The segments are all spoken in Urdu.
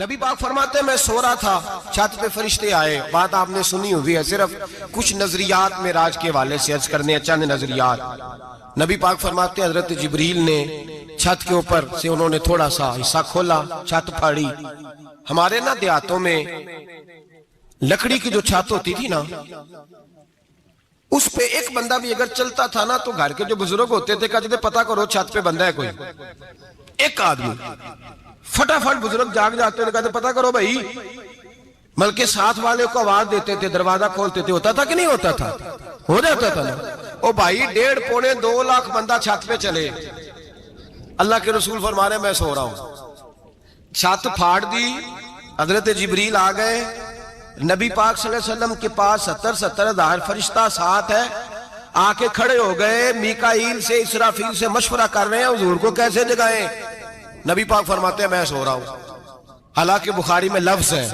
نبی پاک فرماتے ہیں میں سو رہا تھا، چھت پہ فرشتے آئے. بات آپ نے سنی ہوئی ہے، صرف کچھ نظریات معراج کے حوالے سے عرض کرنے ہیں، چند نظریات. نبی پاک فرماتے ہیں حضرت جبریل نے چھت کے اوپر سے انہوں نے تھوڑا سا حصہ کھولا، چھت پھاڑی. ہمارے نا دیہاتوں میں لکڑی کی جو چھت ہوتی تھی نا، اس پہ ایک بندہ بھی اگر چلتا تھا نا تو گھر کے جو بزرگ ہوتے تھے کہتے تھے پتہ کرو چھت پہ بندہ ہے کوئی. ایک آدمی فٹافٹ بزرگ جاگ جاتے تھے، کہتے پتہ کرو بھائی. بلکہ ساتھ والے کو آواز دیتے تھے، دروازہ کھولتے تھے. ہوتا تھا کہ نہیں ہوتا تھا؟ ہو جاتا تھا نا. او بھائی 1.5 پونے 2 لاکھ بندہ چھت پہ چلے. اللہ کے رسول فرما رہے ہیں میں سو رہا ہوں. چھت پھاڑ دی، حضرت جبریل آ گئے. نبی پاک صلی اللہ علیہ وسلم کے پاس 70 ہزار فرشتہ ساتھ ہے، آ کے کھڑے ہو گئے. میکائیل سے اسرافیل سے مشورہ کر رہے ہیں حضور کو کیسے جگائیں. نبی پاک فرماتے ہیں میں سو رہا ہوں. حالانکہ بخاری میں لفظ ہے،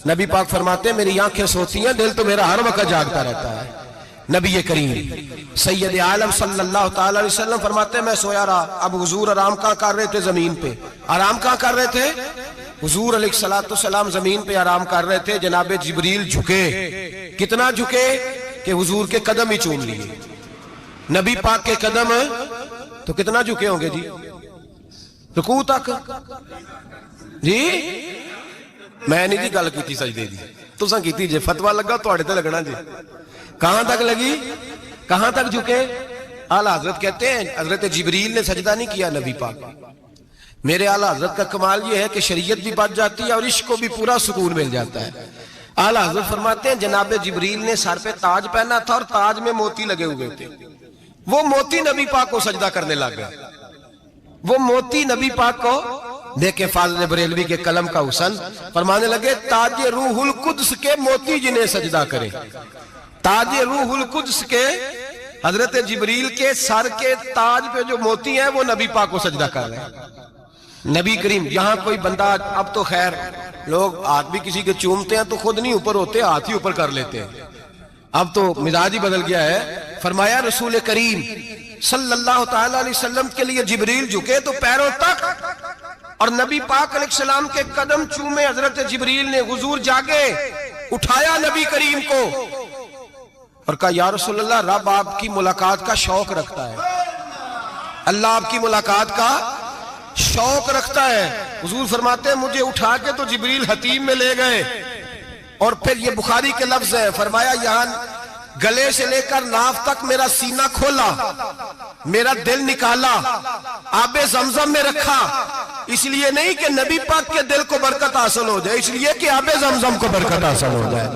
نبی پاک فرماتے ہیں میری آنکھیں سوتی ہیں، دل تو میرا ہر وقت جاگتا رہتا ہے. نبی کریم سید عالم صلی اللہ تعالی علیہ وسلم فرماتے ہیں میں سویا رہا. اب حضور آرام کہاں کر رہے تھے؟ زمین پہ. آرام کہاں کر رہے تھے؟ حضور علیہ السلام زمین پہ آرام کر رہے تھے. جناب جبریل جھکے. کتنا جھکے کہ حضور کے قدم ہی چوم لیے. نبی پاک کے قدم تو کتنا جھکے ہوں گے جی؟ رکوع تک. جی میں نہیں جی گل کی سجدے دی، تساں کیتی جی. فتویٰ لگا تواڈے تے لگنا جی. کہاں تک لگی؟ کہاں تک جھکے؟ اعلیٰ حضرت کہتے ہیں حضرت جبریل نے سجدہ نہیں کیا نبی پاک. میرے اعلیٰ حضرت کا کمال یہ ہے کہ شریعت بھی بچ جاتی ہے اور عشق کو بھی پورا سکون مل جاتا ہے. اعلیٰ حضرت فرماتے ہیں جناب جبریل نے سر پہ تاج پہنا تھا اور تاج میں موتی لگے ہوئے تھے. وہ موتی نبی پاک کو سجدہ کرنے لگ گئے. وہ موتی نبی پاک کو دیکھیں. فاضل بریلوی کے قلم کا حسن فرمانے لگے تاج روح القدس کے موتی جنہیں سجدہ کرے. تاج روح القدس کے حضرت جبریل کے سر کے تاج پہ جو موتی ہیں وہ نبی پاک کو سجدہ کر رہے ہیں. نبی کریم یہاں کوئی بندہ، اب تو خیر لوگ ہاتھ بھی کسی کے چومتے ہیں تو خود نہیں اوپر ہوتے، ہاتھ ہی اوپر کر لیتے ہیں. اب تو مزاج ہی بدل گیا ہے. فرمایا رسول کریم صلی اللہ تعالی علیہ وسلم کے لیے جبریل جھکے تو پیروں تک، اور نبی پاک علیہ السلام کے قدم چومے. حضرت جبریل نے حضور جاگے، اٹھایا نبی کریم کو اور کہا یا رسول اللہ رب آپ کی ملاقات کا شوق رکھتا ہے. اللہ آپ کی ملاقات کا شوق رکھتا ہے. حضور فرماتے ہیں مجھے اٹھا کے تو جبریل حتیم میں لے گئے. اور پھر یہ بخاری کے لفظ ہے، فرمایا یہاں گلے سے لے کر ناف تک میرا سینہ کھولا، میرا دل نکالا، آب زمزم میں رکھا. اس لیے نہیں کہ نبی پاک کے دل کو برکت حاصل ہو جائے، اس لیے کہ آب زمزم کو برکت حاصل ہو جائے.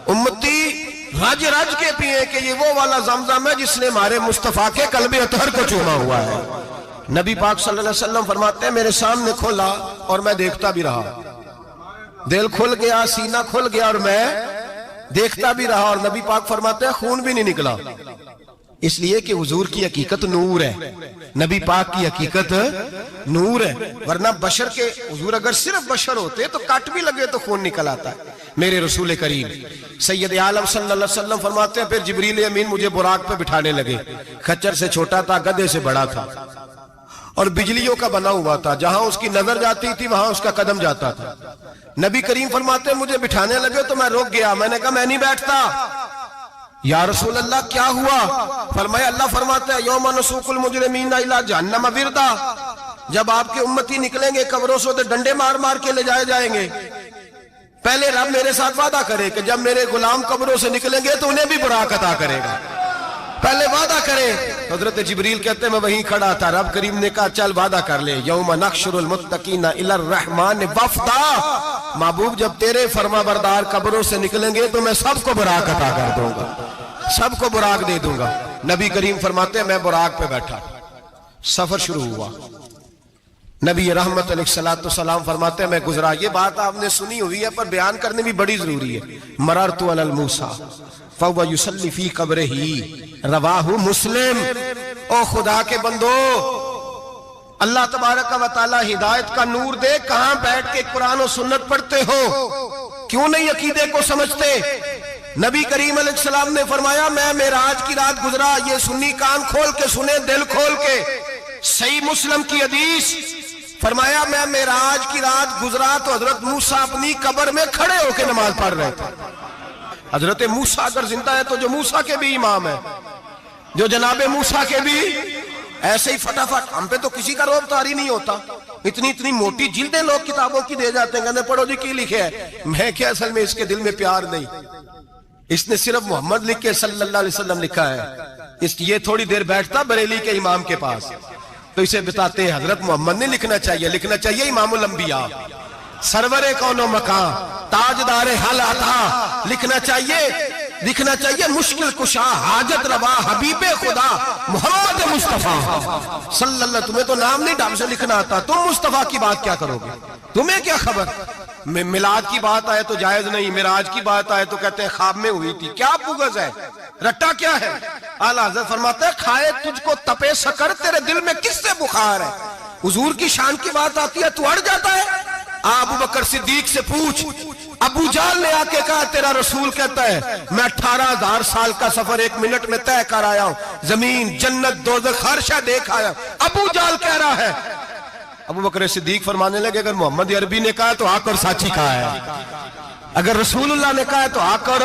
امتی رج رج کے پیئے کہ یہ وہ والا زمزم ہے جس نے ہمارے مصطفیٰ کے قلب اطہر کو چوما ہوا ہے. نبی پاک صلی اللہ علیہ وسلم فرماتے ہیں میرے سامنے کھولا اور میں دیکھتا بھی رہا. دل کھل گیا، سینہ کھل گیا اور میں دیکھتا بھی رہا. اور نبی پاک فرماتے ہیں خون بھی نہیں نکلا، اس لیے کہ حضور کی حقیقت نور ہے. نبی پاک کی حقیقت نور ہے. ورنہ بشر کے حضور اگر صرف بشر ہوتے تو کٹ بھی لگے تو خون نکل آتا ہے. میرے رسول کریم سید عالم صلی اللہ علیہ وسلم فرماتے ہیں پھر جبریل امین مجھے براق پہ بٹھانے لگے. خچر سے چھوٹا تھا، گدھے سے بڑا تھا اور بجلیوں کا بنا ہوا تھا. جہاں اس کی نظر جاتی تھی وہاں اس کا قدم جاتا تھا. نبی کریم فرماتے ہیں مجھے بٹھانے لگے تو میں رک گیا. میں نے کہا میں نہیں بیٹھتا. یا رسول اللہ کیا ہوا؟ فرمایا اللہ فرماتا ہے یوم نسوق المجرمین الی جہنم وردا. جب آپ کے امتی نکلیں گے قبروں سے تو ڈنڈے مار مار کے لے جائے جائیں گے. پہلے رب میرے ساتھ وعدہ کرے کہ جب میرے غلام قبروں سے نکلیں گے تو انہیں بھی براق عطا کرے گا. پہلے وعدہ کرے. حضرت جبریل کہتے ہیں میں وہیں کھڑا تھا. رب کریم نے کہا چل وعدہ کر لے یوم نحشر المتقین الی الرحمن وفدا. محبوب جب تیرے فرما بردار قبروں سے نکلیں گے تو میں سب کو براق عطا کر دوں گا، سب کو براق دے دوں گا. نبی کریم فرماتے ہیں میں براق پہ بیٹھا. سفر شروع ہوا. نبی رحمت علیہ السلام فرماتے ہیں میں گزرا. یہ بات آپ نے سنی ہوئی ہے پر بیان کرنے بھی بڑی ضروری ہے. مررت علی الموسیٰ فَهُوَ يُصَلِّ فِي قَبْرِهِ رواہ مسلم. او خدا کے بندو، اللہ تبارک و تعالی ہدایت کا نور دے. کہاں بیٹھ کے قرآن و سنت پڑھتے ہو؟ کیوں نہیں عقیدے کو سمجھتے؟ نبی کریم علیہ السلام نے فرمایا میں معراج کی رات گزرا. یہ سنی کان کھول کے سنے، دل کھول کے. صحیح مسلم کی حدیث فرمایا میں معراج کی رات گزرا تو حضرت موسیٰ اپنی قبر میں کھڑے ہو کے نماز پڑھ رہے تھے. حضرت موسیٰ اگر زندہ ہے تو جو موسیٰ کے بھی امام ہے، جو جناب موسیٰ کے بھی ایسے ہی فٹافٹ. ہم پہ تو کسی کا روب طاری نہیں ہوتا. اتنی موٹی جلدیں لوگ کتابوں کی دے جاتے ہیں، کہتے ہیں پڑھو جی کی لکھے ہے. میں کیا اصل میں اس کے دل میں پیار نہیں. اس نے صرف محمد لکھ کے صلی اللہ علیہ وسلم لکھا ہے. یہ تھوڑی دیر بیٹھتا بریلی کے امام کے پاس تو اسے بتاتے ہیں حضرت محمد نے لکھنا چاہیے، لکھنا چاہیے امام الانبیاء، سرور کون و مکان، تاجدار حل عطا، لکھنا چاہیے مشکل کشا، حاجت روا، حبیب خدا محمد مصطفیٰ صلی اللہ. تمہیں تو نام نہیں ڈھنگ سے لکھنا آتا، تم مصطفیٰ کی بات کیا کرو گے؟ تمہیں کیا خبر؟ میلاد کی بات آئے تو جائز نہیں، معراج کی بات آئے تو کہتے ہیں خواب میں ہوئی تھی. کیا بغض ہے، رٹا کیا ہے؟ اعلیٰ حضرت فرماتے ہیں کھائے تجھ کو تپے سکر، تیرے دل میں کس سے بخار ہے؟ حضور کی شان کی بات آتی ہے تو اڑ جاتا ہے. ابو بکر صدیق سے پوچھ، ابو جہل نے آ کے کہا تیرا رسول کہتا ہے میں 18,000 سال کا سفر 1 منٹ میں طے کر آیا ہوں، زمین جنت دوزخ ہر شے دیکھ آیا. ابو جہل کہہ رہا ہے. ابو بکر صدیق فرمانے لگے اگر محمد عربی نے کہا تو آ کر سچی کہا ہے، اگر رسول اللہ نے کہا ہے تو آ کر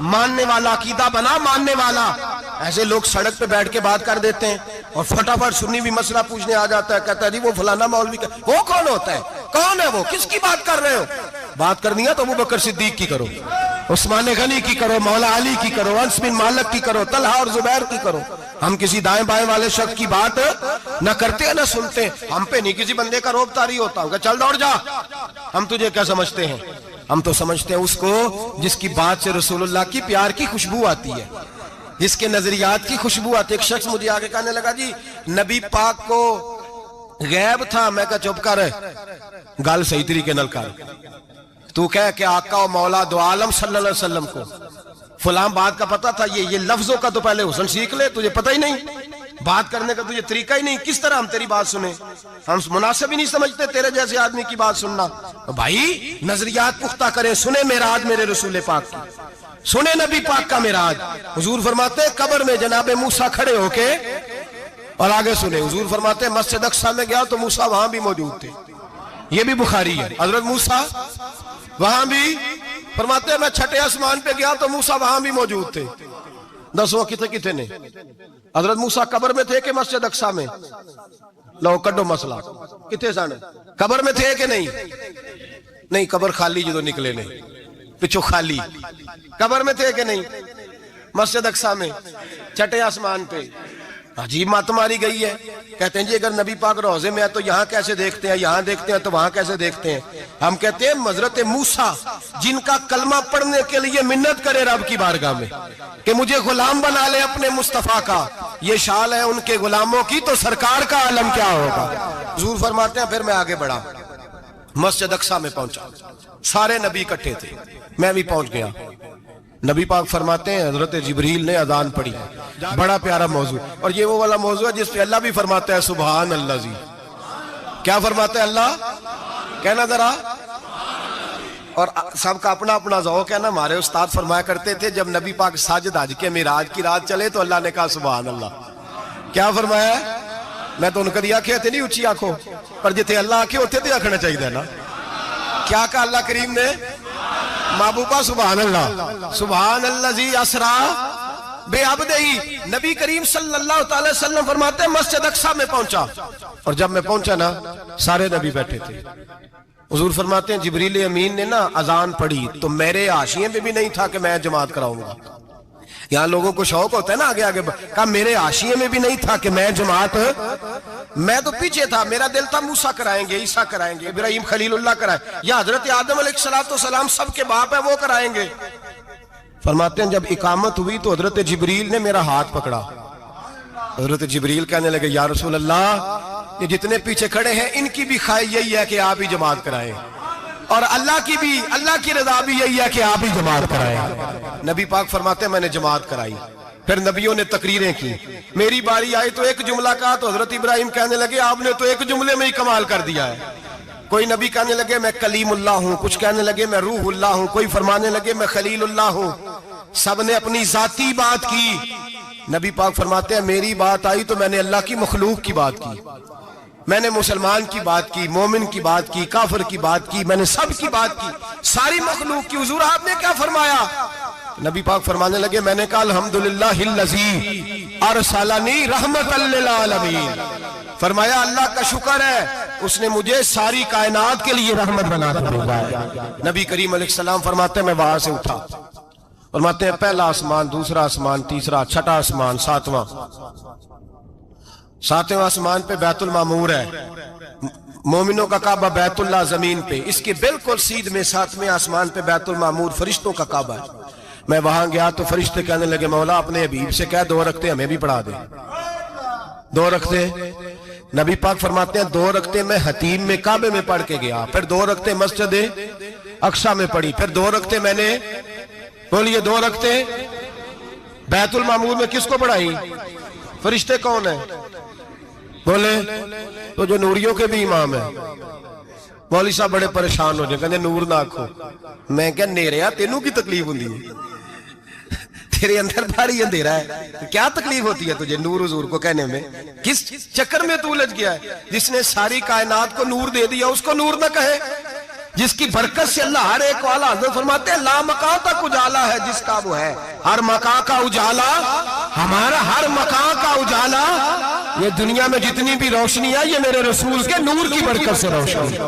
ماننے والا، عقیدہ بنا ماننے والا. ایسے لوگ سڑک پہ بیٹھ کے بات کر دیتے ہیں اور فٹافٹ سنی بھی مسئلہ پوچھنے آ جاتا ہے، کہتا ہے جی وہ فلانا مولوی کا. وہ کون ہوتا ہے؟ کون ہے وہ؟ کس کی بات کر رہے ہو؟ بات کرنی ہے تو ابو بکر صدیق کی کرو، عثمان غنی کی کرو، مولا علی کی کرو، انس بن مالک کی کرو، طلحہ اور زبیر کی کرو. ہم کسی دائیں بائیں والے شخص کی بات نہ کرتے نہ سنتے. ہم پہ نہیں کسی بندے کا روب طاری ہوتا ہوگا چل دوڑ جا. ہم تجھے کیا سمجھتے ہیں؟ ہم تو سمجھتے ہیں اس کو جس کی بات سے رسول اللہ کی پیار کی خوشبو آتی ہے، جس کے نظریات کی خوشبو آتی ہے. ایک شخص مجھے آگے کہنے لگا جی نبی پاک کو غیب تھا. میں کہا چپ کر، گل صحیح طریقے نال کر. تو کہہ کہ آقا و مولا دو عالم صلی اللہ علیہ وسلم کو فلاں بات کا پتہ تھا. یہ لفظوں کا تو پہلے حسن سیکھ لے، تجھے پتہ ہی نہیں، بات کرنے کا تجھے طریقہ ہی نہیں. کس طرح ہم تیری بات سنیں؟ ہم مناسب ہی نہیں سمجھتے تیرے جیسے آدمی کی بات سننا. بھائی نظریات پختہ کریں. سنیں معراج میرے رسول پاک کی، سنیں نبی پاک کا معراج. حضور فرماتے ہیں قبر میں جناب موسیٰ کھڑے ہو کے، اور آگے سنیں حضور فرماتے ہیں مسجد اقصیٰ میں گیا تو موسیٰ وہاں بھی موجود تھے. یہ بھی بخاری ہے. حضرت موسیٰ وہاں بھی فرماتے ہیں میں چھٹے آسمان پہ گیا تو موسیٰ وہاں بھی موجود تھے. دسو کتنے نے حضرت موسیٰ قبر میں تھے کہ مسجد اقصیٰ میں؟ لو کڈو مسئلہ. کتنے سن قبر میں تھے کہ نہیں؟ نہیں، قبر خالی جدو نکلے نے پچھو خالی. قبر میں تھے کہ نہیں؟ مسجد اقصیٰ میں چھٹے آسمان پہ. عجیب مات ماری گئی ہے. کہتے ہیں جی اگر نبی پاک روضے میں ہے تو یہاں کیسے دیکھتے ہیں، یہاں دیکھتے ہیں تو وہاں کیسے دیکھتے ہیں؟ ہم کہتے ہیں حضرت موسیٰ جن کا کلمہ پڑھنے کے لیے منت کرے رب کی بارگاہ میں کہ مجھے غلام بنا لے اپنے مصطفیٰ کا، یہ شال ہے ان کے غلاموں کی، تو سرکار کا عالم کیا ہوگا؟ حضور فرماتے ہیں پھر میں آگے بڑھا، مسجد اقصیٰ میں پہنچا. سارے نبی اکٹھے تھے، میں بھی پہنچ گیا. نبی پاک فرماتے ہیں حضرت جبریل نے اذان پڑھی. بڑا پیارا موضوع، اور یہ وہ والا موضوع ہے جس پہ اللہ بھی فرماتا ہے سبحان اللہ. جی کیا فرماتا ہے اللہ؟ کہنا ذرا. اور سب کا اپنا اپنا ذوق ہے نا. ہمارے استاد فرمایا کرتے تھے جب نبی پاک ساجد حج کے معراج کی رات چلے تو اللہ نے کہا سبحان اللہ. کیا فرمایا؟ میں تو ان کو دیا کہ نہیں اچھی آنکھوں پر جتنے اللہ آنکھیں ہوتے تھے آنکھنا چاہیے نا. کیا کہا اللہ کریم نے؟ محبوبہ سبحان اللہ. سبحان الذی اسرا بعبدہ. نبی کریم صلی اللہ تعالی وسلم فرماتے ہیں مسجد اقصیٰ میں پہنچا، اور جب میں پہنچا نا سارے نبی بیٹھے تھے. حضور فرماتے ہیں جبریل امین نے نا اذان پڑھی تو میرے حاشیے میں بھی نہیں تھا کہ میں جماعت کراؤں گا. یہاں لوگوں کو شوق ہوتا ہے نا آگے آگے، کہا میرے حاشیے میں بھی نہیں تھا کہ میں جماعت، میں تو پیچھے تھا. میرا دل تھا موسیٰ کرائیں گے، عیسیٰ کرائیں گے، ابراہیم خلیل اللہ کرائیں، یا حضرت آدم علیہ السلام سب کے باپ ہے وہ کرائیں گے. فرماتے ہیں جب اقامت ہوئی تو حضرت جبریل نے میرا ہاتھ پکڑا. حضرت جبریل کہنے لگے یا رسول اللہ یہ جتنے پیچھے کھڑے ہیں ان کی بھی خواہش یہی ہے کہ آپ ہی جماعت کرائیں، اور اللہ کی رضا بھی یہی ہے کہ آپ ہی جماعت کرائیں. نبی پاک فرماتے ہیں میں نے جماعت کرائی. پھر نبیوں نے تقریریں کی. میری باری آئی تو ایک جملہ کہا تو حضرت ابراہیم کہنے لگے آپ نے تو ایک جملے میں ہی کمال کر دیا ہے. کوئی نبی کہنے لگے میں کلیم اللہ ہوں، کچھ کہنے لگے میں روح اللہ ہوں، کوئی فرمانے لگے میں خلیل اللہ ہوں. سب نے اپنی ذاتی بات کی. نبی پاک فرماتے ہیں میری بات آئی تو میں نے اللہ کی مخلوق کی بات کی. میں نے مسلمان کی بات کی، مومن کی بات کی، کافر کی بات کی، میں نے سب کی بات کی، ساری مخلوق کی۔ حضور آپ نے کیا فرمایا؟ نبی پاک فرمانے لگے، میں نے کہا الحمدللہ الذی ارسلنی رحمت للعالمین، فرمایا اللہ کا شکر ہے اس نے مجھے ساری کائنات کے لیے رحمت بنا کر بھیجا ہے۔ نبی کریم علیہ السلام فرماتے ہیں میں وہاں سے اٹھا، فرماتے ہیں پہلا آسمان، دوسرا آسمان، تیسرا، چھٹا آسمان، ساتواں آسمان پہ بیت المعمور ہے، مومنوں کا کعبہ بیت اللہ زمین پہ، اس کے بالکل سیدھ میں ساتویں آسمان پہ بیت المعمور فرشتوں کا کعبہ ہے۔ میں وہاں گیا تو فرشتے کہنے لگے مولا اپنے حبیب سے کہہ 2 رکعتیں ہمیں بھی پڑھا دے۔ 2 رکعتیں نبی پاک فرماتے ہیں 2 رکعتیں میں حتیم میں کعبے میں پڑھ کے گیا، پھر 2 رکعتیں مسجد اقصی میں پڑھی، پھر 2 رکعتیں میں نے بولیے 2 رکعتیں بیت المعمور میں کس کو پڑھائی؟ فرشتے کون ہیں؟ بولے تو جو نوریوں کے بھی امام ہیں۔ مولوی صاحب بڑے پریشان ہو جائیں، کہنے نور نہ آکھو۔ میں کہا نیریا تینوں کی تکلیف ہوندی ہے، تیرے اندر بھاری اندھیرا ہے، کیا تکلیف ہوتی ہے تجھے نور حضور کو کہنے میں؟ کس چکر میں تو الجھ گیا ہے؟ جس نے ساری کائنات کو نور دے دیا اس کو نور نہ کہے، جس کی برکت سے اللہ ہر ایک والا، حضرت فرماتے ہیں لا مکان تک اجالا ہے جس کا وہ ہے، ہر مکان کا اجالا ہمارا، ہر مکان کا اجالا، یہ دنیا میں جتنی بھی روشنی ہے یہ میرے رسول کے نور کی برکت سے روشنی۔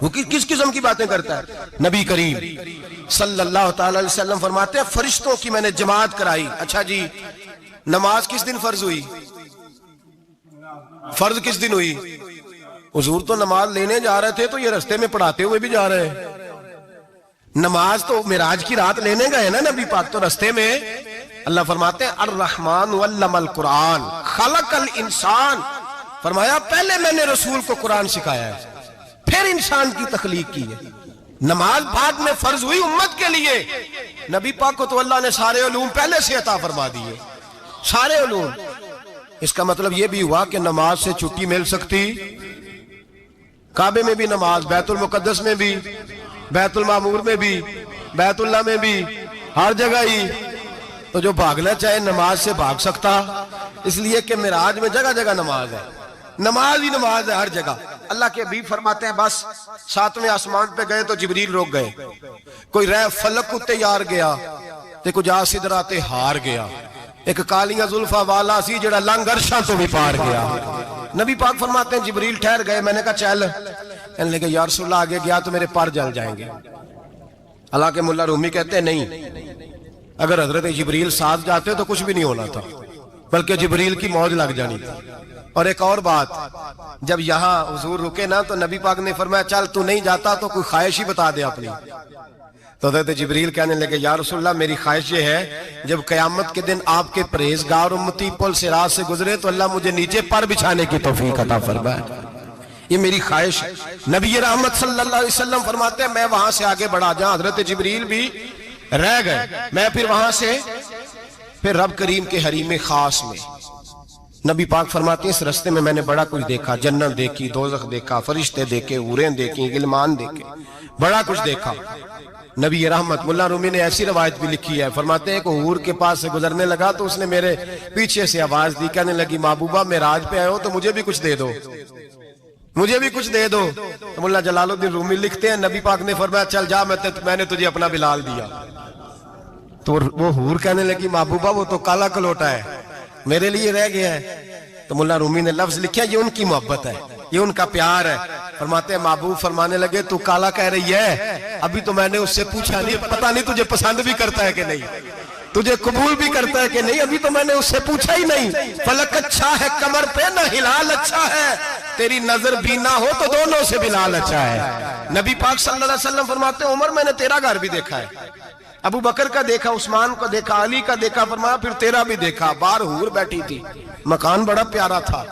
وہ کس قسم کی باتیں کرتا ہے؟ نبی کریم صلی اللہ تعالی علیہ وسلم فرماتے ہیں فرشتوں کی میں نے جماعت کرائی۔ اچھا جی نماز کس دن فرض ہوئی؟ فرض کس دن ہوئی؟ حضور تو نماز لینے جا رہے تھے تو یہ رستے میں پڑھاتے ہوئے بھی جا رہے ہیں۔ نماز تو معراج کی رات لینے گئے نا نبی پاک، تو رستے میں اللہ فرماتے ہیں الرحمن علم القرآن خلق الانسان، فرمایا پہلے میں نے رسول کو قرآن سکھایا ہے پھر انسان کی تخلیق کی ہے۔ نماز بعد میں فرض ہوئی امت کے لیے، نبی پاک کو تو اللہ نے سارے علوم پہلے سے عطا فرما دیے، سارے علوم۔ اس کا مطلب یہ بھی ہوا کہ نماز سے چھٹی مل سکتی، کعبے میں بھی نماز، بیت المقدس میں بھی، بیت المعمور میں بھی، بیت اللہ میں بھی، ہر جگہ ہی۔ تو جو بھاگنا چاہے نماز سے بھاگ سکتا، اس لیے کہ معراج میں جگہ جگہ نماز ہے، نماز ہی نماز ہے ہر جگہ۔ اللہ کے حبیب فرماتے ہیں بس 7ویں آسمان پہ گئے تو جبریل روک گئے، کوئی رہ فلک کو تیار گیا تے کچھ آ سدراتے ہار گیا، ایک کالیاں زلفا والا سی جڑا لنگ عرشاں تو بھی پار گیا۔ نبی پاک فرماتے ہیں جبریل ٹھہر گئے، میں نے کہا چل، کہنے لگے یا رسول اللہ آگے گیا تو میرے پر جل جائیں گے۔ اللہ کے ملا رومی کہتے ہیں نہیں، اگر حضرت جبریل ساتھ جاتے تو کچھ بھی نہیں ہونا تھا، بلکہ جبریل کی موج لگ جانی تھی۔ اور ایک اور بات، جب یہاں حضور رکے نا تو نبی پاک نے فرمایا چل تو نہیں جاتا تو کوئی خواہش ہی بتا دے اپنی۔ تو حضرت جبریل کہنے لگے یا رسول اللہ میری خواہش یہ ہے جب قیامت کے دن آپ کے پرہیزگار امتی پل صراط سے گزرے تو اللہ مجھے نیچے پر بچھانے کی توفیق عطا فرمائے، یہ میری خواہش ہے۔ نبی رحمت صلی اللہ علیہ وسلم فرماتے ہیں میں وہاں سے آگے بڑھا جاؤں، حضرت جبریل بھی رہ گئے، میں پھر وہاں سے پھر رب کریم کے حریم خاص میں۔ نبی پاک فرماتے ہیں اس رستے میں نے بڑا کچھ دیکھا، جنت دیکھی، دوزخ دیکھا، فرشتے دیکھے، حوریں دیکھی، غلمان دیکھے، بڑا کچھ دیکھا۔ نبی رحمت ملا رومی نے ایسی روایت بھی لکھی ہے، فرماتے ہیں کہ حور کے پاس سے گزرنے لگا تو اس نے میرے پیچھے سے آواز دی، کہنے لگی محبوبہ معراج پہ آئے ہو تو مجھے بھی کچھ دے دو، مجھے بھی کچھ دے دو۔ تو ملا جلال الدین رومی لکھتے ہیں نبی پاک نے فرمایا چل جا میں نے تجھے اپنا بلال دیا۔ تو وہ حور کہنے لگی محبوبہ وہ تو کالا کلوٹا ہے، میرے لیے رہ گیا ہے۔ تو ملا رومی نے لفظ لکھا یہ ان کی محبت ہے، یہ ان کا پیار ہے۔ فرماتے ہیں محبوب فرمانے لگے تو کالا کہہ رہی ہے، ابھی تو میں نے اس سے پوچھا نہیں، پتہ نہیں تجھے پسند بھی کرتا ہے کہ نہیں، تجھے قبول بھی کرتا ہے کہ نہیں، ابھی تو میں نے اس سے پوچھا ہی نہیں۔ فلک اچھا ہے کمر پہ نہ ہلال اچھا ہے، تیری نظر بھی نہ ہو تو دونوں سے بلال اچھا ہے۔ نبی پاک صلی اللہ علیہ وسلم فرماتے ہیں عمر میں نے تیرا گھر بھی دیکھا ہے، ابو بکر کا دیکھا، عثمان کا دیکھا، علی کا دیکھا، فرمایا پھر تیرا بھی دیکھا۔ باہر حور بیٹھی تھی، مکان بڑا پیارا تھا،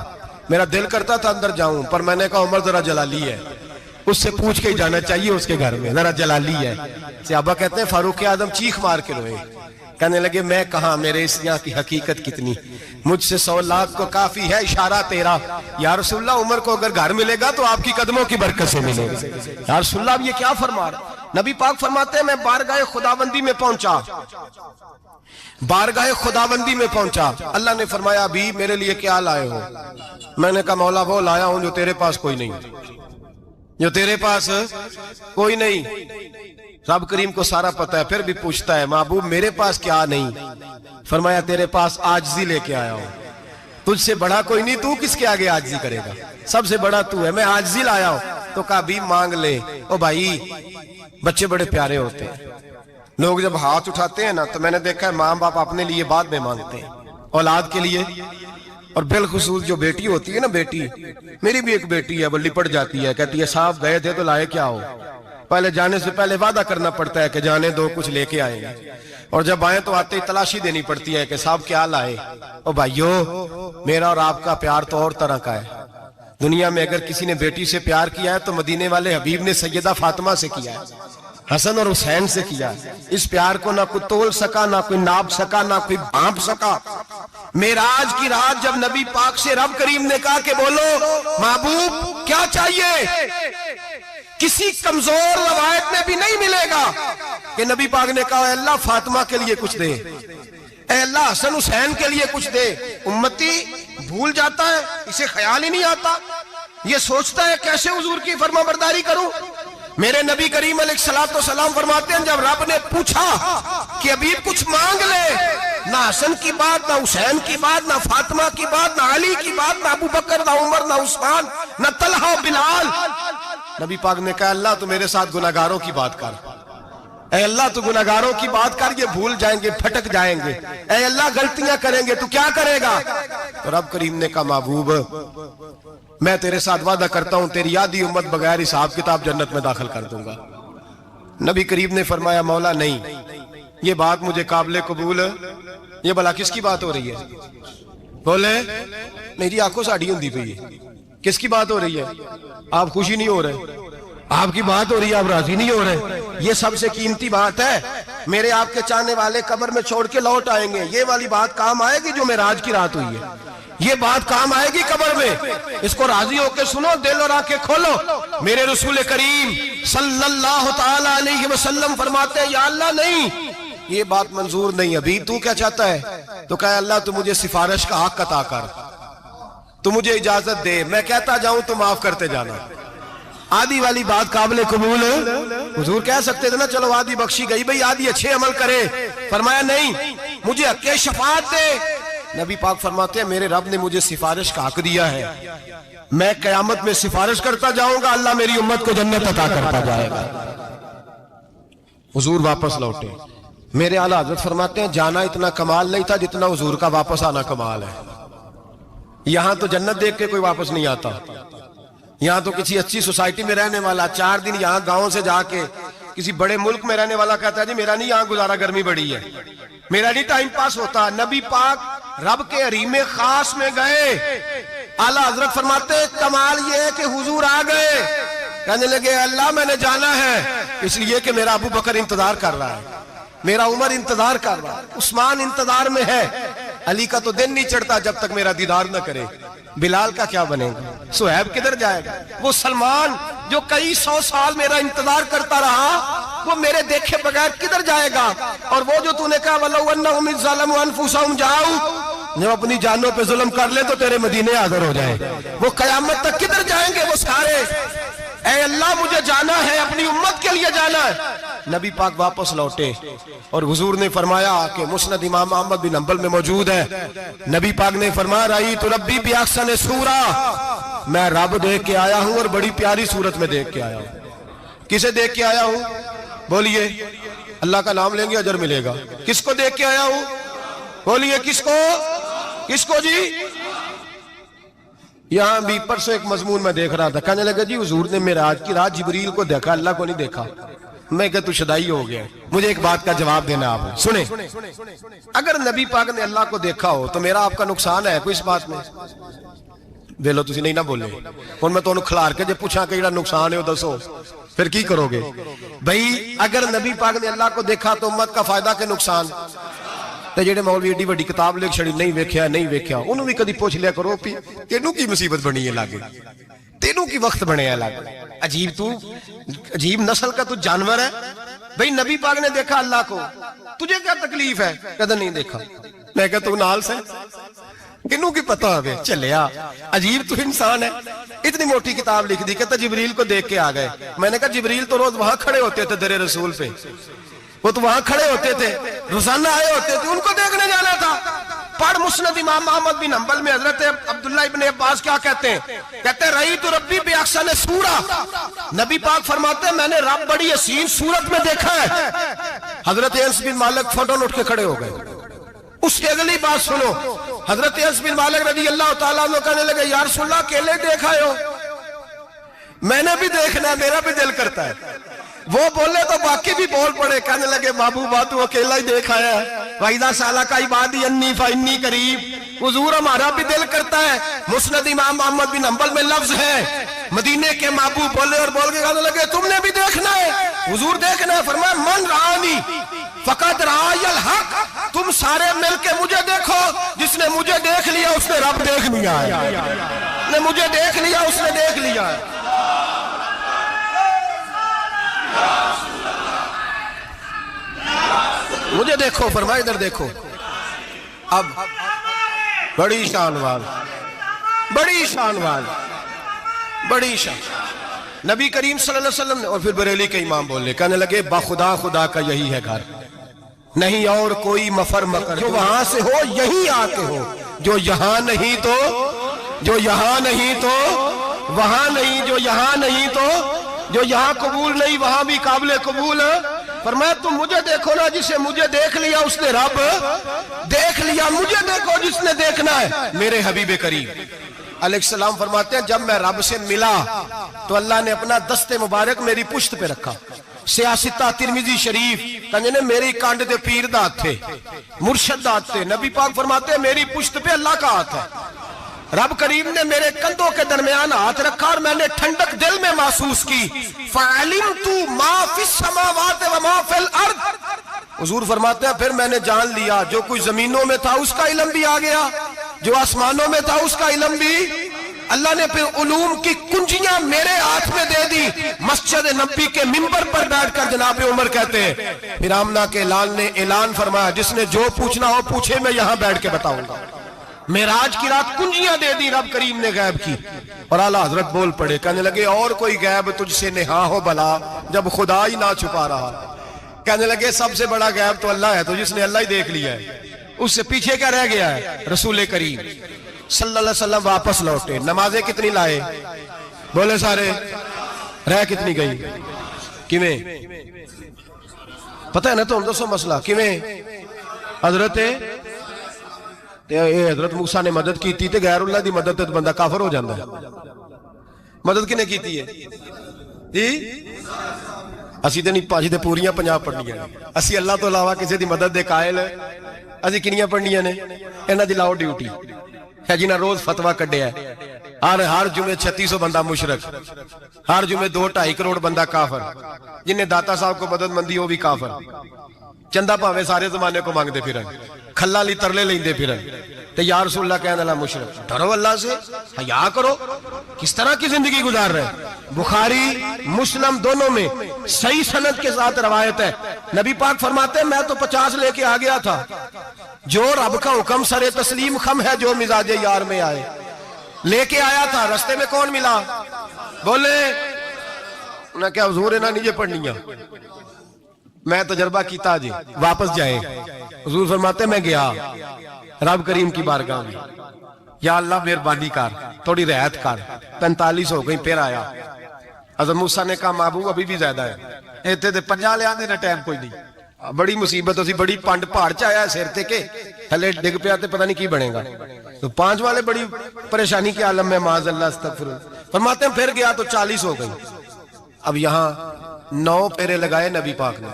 میرا دل کرتا تھا اندر جاؤں، پر میں نے کہا عمر ذرا جلالی ہے، اس سے پوچھ کے ہی جانا چاہیے اس کے گھر میں، ذرا جلالی ہے۔ صحابہ کہتے ہیں فاروق اعظم چیخ مار کے روئے، کہنے لگے میں کہاں، میرے اس یہاں کی حقیقت کتنی، مجھ سے 100 لاکھ کو کافی ہے اشارہ تیرا۔ یا رسول اللہ عمر کو اگر گھر ملے گا تو آپ کی قدموں کی برکت سے ملے گا۔ یا رسول اللہ اب یہ کیا فرما رہا؟ نبی پاک فرماتے ہیں میں بارگاہ خداوندی میں پہنچا، بارگاہ خداوندی میں پہنچا، اللہ نے فرمایا ابھی میرے لیے کیا لائے ہو؟ میں نے کہا مولا وہ لایا ہوں جو تیرے پاس کوئی نہیں، جو تیرے پاس کوئی نہیں۔ رب کریم کو سارا پتہ ہے، پھر بھی پوچھتا ہے محبوب میرے پاس کیا نہیں؟ فرمایا تیرے پاس عاجزی لے کے آیا ہوں، تجھ سے بڑا کوئی نہیں، تو کس کے آگے عاجزی کرے گا، سب سے بڑا تو ہے، میں عاجزی لایا ہوں۔ تو کہا بھی مانگ لے۔ او بھائی بچے بڑے پیارے ہوتے ہیں، لوگ جب ہاتھ اٹھاتے ہیں نا تو میں نے دیکھا ہے ماں باپ اپنے لیے بعد میں مانگتے ہیں، اولاد کے لیے، اور بالخصوص جو بیٹی ہوتی ہے نا، بیٹی میری بھی ایک بیٹی ہے، وہ لپٹ جاتی ہے، کہتی ہے صاحب گئے تھے تو لائے کیا ہو؟ پہلے جانے سے پہلے وعدہ کرنا پڑتا ہے کہ جانے دو کچھ لے کے آئیں گے، اور جب آئیں تو آتے ہی تلاشی دینی پڑتی ہے کہ صاحب کیا لائے۔ او بھائیو میرا اور آپ کا پیار تو اور طرح کا ہے، دنیا میں اگر کسی نے بیٹی سے پیار کیا ہے تو مدینے والے حبیب نے سیدہ فاطمہ سے کیا ہے، حسن اور حسین سے کیا۔ اس پیار کو نہ کوئی تول سکا، نہ کوئی ناپ سکا، نہ کوئی بھانپ سکا۔ معراج کی رات جب نبی پاک سے رب کریم نے کہا کہ بولو محبوب کیا چاہیے، کسی کمزور روایت میں بھی نہیں ملے گا کہ نبی پاک نے کہا اے اللہ فاطمہ کے لیے کچھ دے، اے اللہ حسن حسین کے لیے کچھ دے۔ امتی بھول جاتا ہے، اسے خیال ہی نہیں آتا، یہ سوچتا ہے کیسے حضور کی فرما برداری کروں۔ میرے نبی کریم علیہ السلام فرماتے ہیں جب رب نے پوچھا کہ ابھی کچھ مانگ لے، نہ حسن کی بات، نہ حسین کی بات، نہ فاطمہ کی بات، نہ علی کی بات، نہ ابو بکر، نہ عمر، نہ عثمان، نہ طلحہ بلال، نبی پاک نے کہا اللہ تو میرے ساتھ گناہگاروں کی بات کر، اے اللہ تو گناہگاروں کی بات کر، یہ بھول جائیں گے، پھٹک جائیں گے، اے اللہ غلطیاں کریں گے تو کیا کرے گا؟ تو رب کریم نے کہا محبوب میں تیرے ساتھ وعدہ کرتا ہوں تیری آدھی امت بغیر حساب کتاب جنت میں داخل کر دوں گا۔ نبی کریم نے فرمایا مولا نہیں، یہ بات مجھے قابل قبول ہے، یہ بلا کس کی بات ہو رہی ہے؟ بولے میری آنکھوں ساڑھی ہوندی پئی ہے، کس کی بات ہو رہی ہے؟ آپ خوشی نہیں ہو رہے، آپ کی بات ہو رہی ہے، آپ راضی نہیں ہو رہے، یہ سب سے قیمتی بات ہے، میرے آپ کے چاہنے والے قبر میں چھوڑ کے لوٹ آئیں گے، یہ والی بات کام آئے گی جو معراج کی رات ہوئی ہے، یہ بات کام آئے گی قبر میں، اس کو راضی ہو کے سنو، دل اور آنکھیں کھولو۔ میرے رسول کریم صلی اللہ تعالی علیہ وسلم فرماتے ہیں یا اللہ نہیں، یہ بات منظور نہیں، ابھی تو کیا چاہتا ہے؟ تو کہا اللہ تو مجھے سفارش کا حق عطا کر، تو مجھے اجازت دے، میں کہتا جاؤں تو معاف کرتے جانا۔ آدھی والی بات قابل قبول ہے، حضور کہہ سکتے تھے نا چلو آدھی بخشی گئی بھئی آدھی اچھے عمل کرے، فرمایا نہیں مجھے حق شفاعت دے۔ نبی پاک فرماتے ہیں میرے رب نے مجھے سفارش کا حق دیا ہے، میں قیامت میں سفارش کرتا جاؤں گا، اللہ میری امت کو جنت عطا کرتا جائے گا۔ حضور واپس لوٹے، میرے اعلیٰ حضرت فرماتے ہیں جانا اتنا کمال نہیں تھا جتنا حضور کا واپس آنا کمال ہے۔ یہاں تو جنت دیکھ کے کوئی واپس نہیں آتا، یہاں تو کسی اچھی سوسائٹی میں رہنے والا 4 دن یہاں گاؤں سے جا کے کسی بڑے ملک میں رہنے والا کہتا ہے جی میرا نہیں یہاں گزارا، گرمی بڑی ہے، میرا نہیں ٹائم پاس ہوتا۔ نبی پاک رب کے حریم خاص میں گئے، اعلیٰ حضرت فرماتے ہیں کمال یہ ہے کہ حضور آ گئے، کہنے لگے اللہ میں نے جانا ہے اس لیے کہ میرا ابو بکر انتظار کر رہا ہے، میرا عمر انتظار کر رہا ہے، عثمان انتظار میں ہے، علی کا تو دن نہیں چڑھتا جب تک میرا دیدار نہ کرے، بلال کا کیا بنے گا، صہیب کدھر جائے گا، وہ سلمان جو کئی 100 سال میرا انتظار کرتا رہا وہ میرے دیکھے بغیر کدھر جائے گا، اور وہ جو تو نے کہا وَلَوْ أَنَّهُمْ إِذْ ظَلَمُوا أَنفُسَهُمْ جَاءُوا، جب اپنی جانوں پہ ظلم کر لے تو تیرے مدینے حاضر ہو جائیں، وہ قیامت تک کدھر جائیں گے وہ سارے، اے اللہ مجھے جانا ہے، اپنی امت کے لیے جانا ہے۔ نبی پاک واپس لوٹے اور حضور نے فرمایا کہ مسند امام احمد بن حنبل میں موجود ہے، نبی پاک نے فرمایا رأیت ربی بأحسن صورہ، میں رب دیکھ کے آیا ہوں اور بڑی پیاری صورت میں دیکھ کے آیا ہوں۔ کسے دیکھ کے آیا ہوں؟ بولیے، اللہ کا نام لیں گے اجر ملے گا۔ کس کو دیکھ کے آیا ہوں؟ بولیے کس کو؟ کس کو جی؟ یہاں بھی پرسوں ایک مضمون میں دیکھ رہا تھا، کہنے لگا جی حضور نے معراج کی رات جبریل کو دیکھا، اللہ کو نہیں دیکھا۔ میں کہا تو شدائی ہو گیا، مجھے ایک بات کا جواب دینا آپ سنیں، اگر نبی پاک نے اللہ کو دیکھا ہو تو میرا آپ کا نقصان ہے کوئی اس بات میں؟ ویلو تسی نہیں نہ بولے، اور میں تو کھلار کے جب پوچھا کہ یہ نقصان ہے وہ دسو، پھر کی کرو گے؟ بھئی اگر نبی پاک نے اللہ کو دیکھا تو امت کا فائدہ کے نقصان؟ تے جڑے مولوی ایڈی وڈی کتاب لکھ چھڑی نہیں ویکھیا نہیں ویکھیا، انہوں بھی کدی پوچھ لیا کرو تینوں کی مصیبت بنی ہے لاگے، تینوں کی وقت بنے الگ. عجیب نسل کا تو جانور ہے بھئی. نبی پاک نے دیکھا اللہ کو, تجھے کیا تکلیف ہے؟ کہتا نہیں دیکھا. میں کہتا ہوں نال سے کنوں کی پتہ ہوئے چلیا. عجیب تو انسان ہے. اتنی موٹی کتاب لکھ دی, کہتا جبریل کو دیکھ کے آ گئے. میں نے کہا جبریل تو روز وہاں کھڑے ہوتے تھے در رسول پہ, وہ تو وہاں کھڑے ہوتے تھے, روزانہ آئے ہوتے تھے, ان کو دیکھنے جانا تھا. پڑھ مسند امام احمد بن حنبل میں حضرت عبداللہ ابن عباس کیا کہتے ہیں؟ کہتے ہیں رأیت ربی بأحسن سورہ. نبی پاک فرماتے ہیں میں نے رب بڑی حسین صورت میں دیکھا ہے. حضرت انس بن مالک فوٹون اٹھ کے کھڑے ہو گئے. اس کی اگلی بات سنو, حضرت انس بن مالک رضی اللہ تعالیٰ عنہ کہنے لگے یا رسول اللہ اکیلے دیکھا ہو؟ میں نے بھی دیکھنا ہے, میرا بھی دل کرتا ہے. وہ بولے تو باقی بھی بول پڑے, کہنے لگے محبوبہ تو اکیلا ہی دیکھا ہے. وَإِذَا سَأَلَكَ عِبَادِي عَنِّي فَإِنِّي قَرِيبٌ. حضور ہمارا بھی دل کرتا ہے. مسند امام احمد بن حنبل میں لفظ ہے, مدینے کے محبوب بولے اور بول کے کہنے لگے تم نے بھی دیکھنا ہے؟ حضور دیکھنا ہے. فرمایا من رآنی فقط رآی الحق. تم سارے مل کے مجھے دیکھو, جس نے مجھے دیکھ لیا اس نے رب دیکھ لیا ہے. نے مجھے دیکھ لیا اس نے دیکھ لیا ہے. مجھے دیکھو, فرمایا ادھر دیکھو. اب بڑی شان وال, بڑی شان وال, بڑی شان. نبی کریم صلی اللہ علیہ وسلم نے, اور پھر بریلی کے امام بولے, کہنے لگے باخدا خدا کا یہی ہے گھر, نہیں اور کوئی مفر مکر. جو وہاں سے ہو یہی آتے ہو, جو یہاں نہیں تو, جو یہاں نہیں تو وہاں نہیں, جو یہاں نہیں تو, جو یہاں قبول نہیں وہاں بھی قابل قبول. فرمایا تم مجھے دیکھو نا, جسے مجھے دیکھ لیا اس نے رب دیکھ لیا. مجھے دیکھو جس نے دیکھنا ہے میرے حبیب کریم علیہ السلام. فرماتے ہیں جب میں رب سے ملا تو اللہ نے اپنا دست مبارک میری پشت پہ رکھا. سیاستہ ترمذی شریف کہنے میری کانڈ دے پیر دات تھے, مرشد دات تھے. نبی پاک فرماتے ہیں میری پشت پہ اللہ کا ہاتھ ہے. رب کریم نے میرے کندھوں کے درمیان ہاتھ رکھا اور میں نے ٹھنڈک دل میں محسوس کی. فَعَلِمْتُ مَا فِي السَّمَاوَاتِ وَمَا فِي الْأَرْضِ. حضور فرماتے ہیں پھر میں نے جان لیا جو کچھ زمینوں میں تھا اس کا علم بھی آ گیا, جو آسمانوں میں تھا اس کا علم بھی. اللہ نے پھر علوم کی کنجیاں میرے ہاتھ میں دے دی. مسجد نبی کے منبر پر بیٹھ کر جناب عمر کہتے ہیں پھر آمنہ کے لال نے اعلان فرمایا جس نے جو پوچھنا ہو پوچھے, میں یہاں بیٹھ کے بتاؤں گا. معراج کی رات کنجیاں دے دی رب کریم نے غیب کی. اور اعلیٰ حضرت بول پڑے, کہنے لگے اور کوئی غیب تجھ سے نہا ہو بھلا جب خدا ہی نہ چھپا رہا. کہنے لگے سب سے بڑا غیب تو اللہ ہے, تو جس نے اللہ ہی دیکھ لیا ہے اس سے پیچھے کیا رہ گیا ہے. رسول کریم صلی اللہ علیہ وسلم واپس لوٹے. نمازیں کتنی لائے بولے سارے, رہ کتنی گئی کیویں پتہ ہے نا؟ تو ہم دسو مسئلہ کیویں. حضرت موسیٰ نے مدد کی تھی, غیر اللہ دی مدد تے بندہ کافر ہو جاندہ ہے. مدد کنے کی تھی ہے اسی تے نہیں پانچ تے پوریاں 50 پڑھنیاں نے. اسی اللہ تو علاوہ کسی دی مدد دے قائل اسی کنیاں پڑھنیاں نے. انہاں دی لاؤ ڈیوٹی ہے جنہاں روز فتوہ کڈیا ہے. ہر جمعے 3600 بندہ مشرک, ہر جمعے 2-2.5 کروڑ بندہ کافر, جنہیں داتا صاحب کو مدد مندی وہ بھی کافر. چندہ پاوے سارے زمانے کو مانگتے پھرن, کھلا لی ترلے لیندے پھرن. تے یا رسول اللہ کہنے اللہ مشرک. ڈرو اللہ سے, حیا کرو. کس طرح کی زندگی گزار رہے ہیں؟ بخاری مسلم دونوں میں صحیح سند کے ساتھ روایت ہے. نبی پاک فرماتے ہیں میں تو 50 لے کے آ گیا تھا. جو رب کا حکم سر تسلیم خم ہے, جو مزاج یار میں آئے لے کے آیا تھا. رستے میں کون ملا بولے انہیں کیا حضور انہیں نیجے پڑھنیاں, میں تجربہ کیتا جی واپس جائے. حضور فرماتے میں گیا رب کریم کی بارگاہ میں, یا اللہ مہربانی کر تھوڑی رعایت کر. 45 ہو گئی پھر آیا. حضرت موسیٰ نے کہا محبوب ابھی بھی زیادہ ہے. ایتے دے 50 لے آنے نہ ٹائم کوئی نہیں. بڑی مصیبت اسی بڑی پانڈ پہاڑ چایا سیر تے کے تھلے ڈگ پیا تے پتہ نہیں کی بنے گا. تو 5 والے بڑی پریشانی کے عالم میں معاذ اللہ استغفر. فرماتے ہیں پھر گیا تو 40 ہو گئی. اب یہاں 9 پھیرے لگائے نبی پاک نے.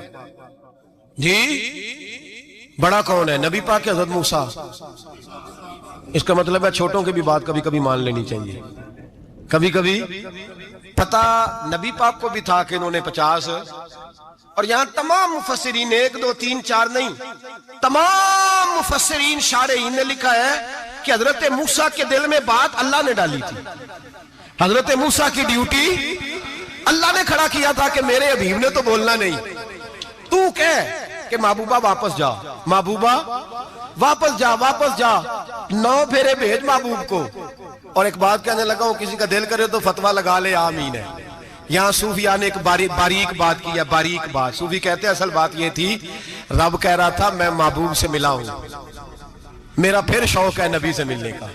جی بڑا کون ہے؟ نبی پاک حضرت موسیٰ. اس کا مطلب ہے چھوٹوں کی بھی بات کبھی کبھی مان لینی چاہیے. کبھی کبھی پتہ نبی پاک کو بھی تھا کہ انہوں نے 50. اور یہاں تمام مفسرین 1 2 3 4 نہیں, تمام مفسرین شارحین نے لکھا ہے کہ حضرت موسیٰ کے دل میں بات اللہ نے ڈالی تھی حضرت موسیٰ کی ڈیوٹی اللہ نے کھڑا کیا تھا کہ میرے حبیب نے تو بولنا نہیں، تو کہہ کہ محبوبہ واپس جا، محبوبہ واپس جا، واپس جا، 9 پھیرے بھیج محبوب کو۔ اور ایک بات کہنے لگا ہوں، کسی کا دل کرے تو فتویٰ لگا لے، آمین ہے۔ یہاں صوفیاء نے ایک باریک بات کی ہے، باریک بات۔ صوفی کہتے ہیں اصل بات یہ تھی، رب کہہ رہا تھا میں محبوب سے ملا ہوں، میرا پھر شوق ہے نبی سے ملنے کا،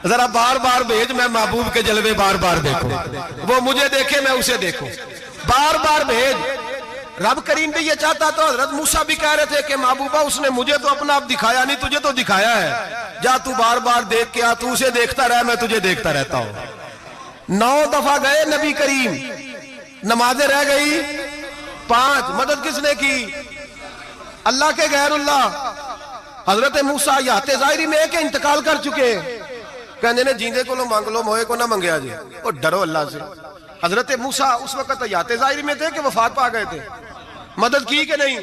ذرا بار بار بھیج، میں محبوب کے جلوے بار بار دیکھوں، وہ مجھے دیکھے میں اسے دیکھوں، بار بار بھیج۔ رب کریم بھی یہ چاہتا تو حضرت موسیٰ بھی کہہ رہے تھے کہ محبوبہ اس نے مجھے تو اپنا اب دکھایا نہیں، تجھے تو دکھایا ہے، جا تو بار بار دیکھ کے آ، تو اسے دیکھتا رہ، میں تجھے دیکھتا رہتا ہوں۔ 9 دفعہ گئے نبی کریم، نمازیں رہ گئی 5، مدد کس نے کی؟ اللہ کے غیر اللہ۔ حضرت موسیٰ یات ظاہری میں کہ انتقال کر چکے، کہنے نے جیندے کو لو مانگ لو، موئے کو نہ منگیا جی، اور ڈرو اللہ سے۔ حضرت موسیٰ اس وقت یات ظاہری میں تھے کہ وفات پا گئے تھے، مدد کی کہ نہیں؟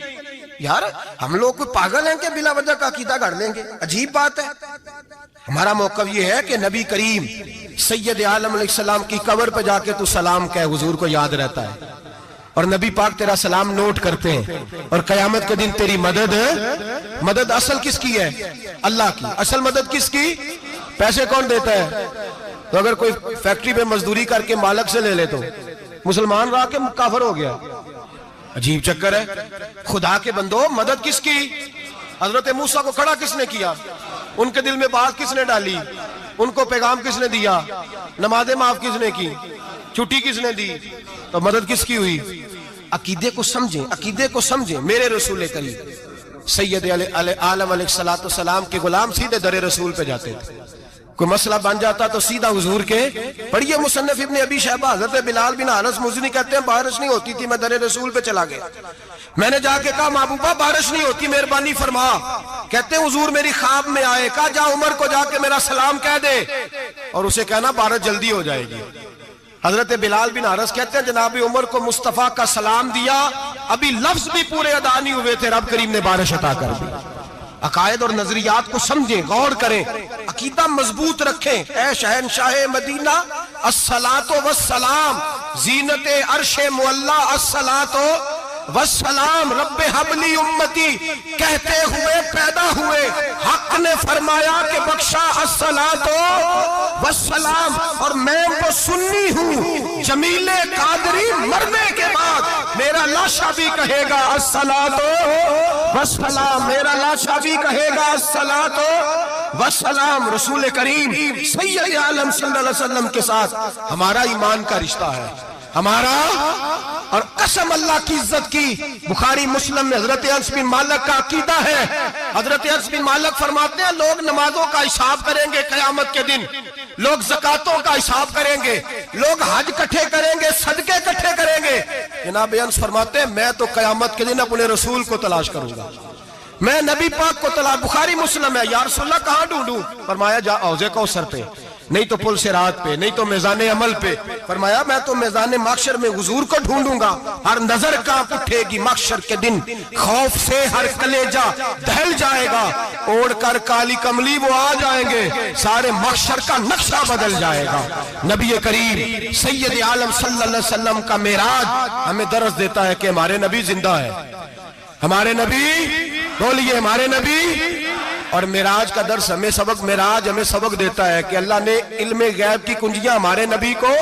یار ہم لوگ کوئی پاگل ہیں کہ بلا وجہ کا عقیدہ گھڑ لیں گے؟ عجیب بات ہے۔ ہمارا موقف یہ ہے کہ نبی کریم سید عالم علیہ السلام کی قبر پہ جا کے تو سلام کہے، حضور کو یاد رہتا ہے، اور نبی پاک تیرا سلام نوٹ کرتے ہیں، اور قیامت کے دن تیری مدد اصل کس کی ہے؟ اللہ کی۔ اصل مدد کس کی؟ پیسے کون دیتا ہے؟ تو اگر کوئی فیکٹری پہ مزدوری کر کے مالک سے لے لے تو مسلمان رہا کے کافر ہو گیا، عجیب چکر ہے۔ خدا کے بندو، مدد کس کی؟ حضرت موسیٰ کو کھڑا کس نے کیا؟ ان کے دل میں بات کس نے ڈالی؟ ان کو پیغام کس نے دیا؟ نمازیں معاف کس نے کی؟ چھٹی کس نے دی؟ تو مدد کس کی ہوئی؟ عقیدے کو سمجھیں، عقیدے کو سمجھیں۔ میرے رسول کریم سید عالم علیہ السلام کے غلام سیدھے در رسول پہ جاتے تھے، کوئی مسئلہ بن جاتا تو سیدھا حضور کے۔ پڑھیے مصنف ابن ابی شیبہ، حضرت بلال بن انس مزنی کہتے ہیں بارش نہیں ہوتی تھی، میں در رسول پہ چلا گیا، میں نے جا کے کہا محبوبہ بارش نہیں ہوتی، مہربانی فرما۔ کہتے ہیں حضور میری خواب میں آئے، کہا جا عمر کو جا کے میرا سلام کہہ دے، اور اسے کہنا بارش جلدی ہو جائے گی۔ حضرت بلال بن حارث کہتے ہیں جناب عمر کو مصطفیٰ کا سلام دیا، ابھی لفظ بھی پورے ادا نہیں ہوئے تھے، رب کریم نے بارش عطا کر دی۔ عقائد اور نظریات کو سمجھیں، غور کریں، عقیدہ مضبوط رکھیں۔ اے شہنشاہ مدینہ الصلاۃ والسلام، زینت عرش معلی الصلاۃ والسلام، رب حبلی امتی کہتے ہوئے پیدا ہوئے، حق نے فرمایا کہ بخشا الصلاۃ والسلام، اور میں وہ سنی ہوں جمیل قادری مرنے کے بعد میرا لاشا بھی کہے گا الصلاۃ والسلام، میرا لاشا بھی کہے گا الصلاۃ والسلام۔ رسول کریم سید عالم صلی اللہ علیہ وسلم کے ساتھ ہمارا ایمان کا رشتہ ہے، ہمارا، اور قسم اللہ کی عزت کی، بخاری مسلم میں حضرت انس بن مالک کا عقیدہ ہے۔ حضرت انس بن مالک فرماتے ہیں لوگ نمازوں کا حساب کریں گے قیامت کے دن، لوگ زکاتوں کا حساب کریں گے، لوگ حج کٹھے کریں گے، صدقے کٹھے کریں گے۔ جناب انس فرماتے ہیں میں تو قیامت کے دن اپنے رسول کو تلاش کروں گا، میں نبی پاک کو تلاش۔ بخاری مسلم ہے، یا رسول اللہ کہاں ڈھونڈوں؟ فرمایا جا حوض کوثر پہ، نہیں تو پل صراط پہ، نہیں تو میزان عمل پہ۔ فرمایا میں تو میزان محشر میں حضور کو ڈھونڈوں گا، ہر نظر کانپ اٹھے گی محشر کے دن، خوف سے ہر کلیجہ دہل جائے گا، اوڑھ کر کالی کملی وہ آ جائیں گے، سارے محشر کا نقشہ بدل جائے گا۔ نبی کریم سید عالم صلی اللہ علیہ وسلم کا معراج ہمیں درس دیتا ہے کہ ہمارے نبی زندہ ہے، ہمارے نبی، بولیے ہمارے نبی۔ اور معراج کا درس ہمیں سبق، معراج ہمیں سبق دیتا ہے کہ اللہ نے علم غیب کی کنجیاں ہمارے نبی کو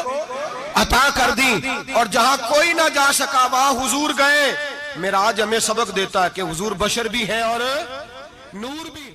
عطا کر دی، اور جہاں کوئی نہ جا سکا وہاں حضور گئے۔ معراج ہمیں سبق دیتا ہے کہ حضور بشر بھی ہے اور نور بھی۔